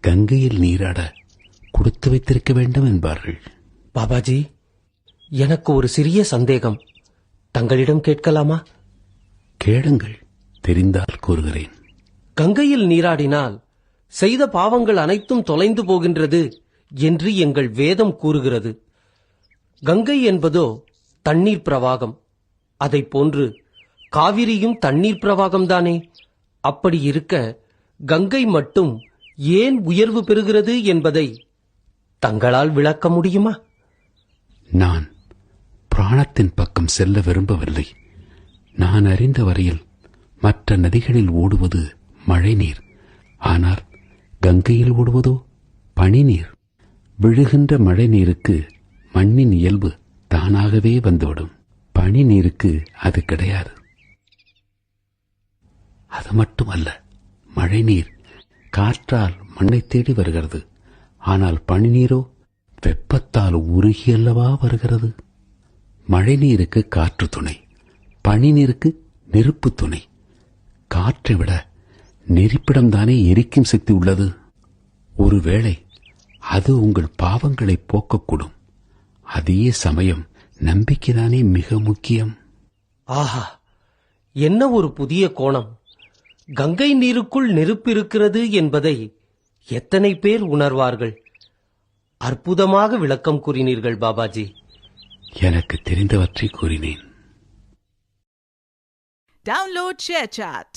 கங்கையில் நீராட கொடுத்து வைத்திருக்க வேண்டும் என்பார்கள். பாபாஜி, எனக்கு ஒரு சிறிய சந்தேகம், தங்களிடம் கேட்கலாமா? கேளுங்கள், தெரிந்தால் கூறுகிறேன். கங்கையில் நீராடினால் செய்த பாவங்கள் அனைத்தும் தொலைந்து போகின்றது என்று எங்கள் வேதம் கூறுகிறது. கங்கை என்பதோ தண்ணீர் பிரவாகம், அதை போன்று காவிரியும் தண்ணீர் பிரவாகம்தானே. அப்படி இருக்க கங்கை மட்டும் ஏன் உயர்வு பெறுகிறது என்பதை தங்களால் விளக்க முடியுமா? நான் பிராணத்தின் பக்கம் செல்ல விரும்பவில்லை. நான் அறிந்த வரையில் மற்ற நதிகளில் ஓடுவது மழை நீர், ஆனால் கங்கையில் ஓடுவதோ பனி நீர். விழுகின்ற மழை நீருக்கு மண்ணின் இயல்பு தானாகவே வந்துவிடும். பனி நீருக்கு அது கிடையாது. அது மட்டுமல்ல, மழை நீர் காற்றால் மண்ணை தேடி வருகிறது, ஆனால் பனி நீரோ வெப்பத்தால் உருகியல்லவா வருகிறது. மழை நீருக்கு காற்று துணை, பனி நீருக்கு நெருப்பு துணை. காற்றை விட நெருப்பிடம்தானே எரிக்கும் சக்தி உள்ளது. ஒருவேளை அது உங்கள் பாவங்களை போக்கக்கூடும். அதே சமயம் நம்பிக்கைதானே மிக முக்கியம். ஆஹா, என்ன ஒரு புதிய கோணம்! கங்கை நீருக்குள் நெருப்பு இருக்கிறது என்பதை எத்தனை பேர் உணர்வார்கள்? அற்புதமாக விளக்கம் கூறினீர்கள் பாபாஜி. எனக்கு தெரிந்தவற்றை கூறினேன். Download ShareChat.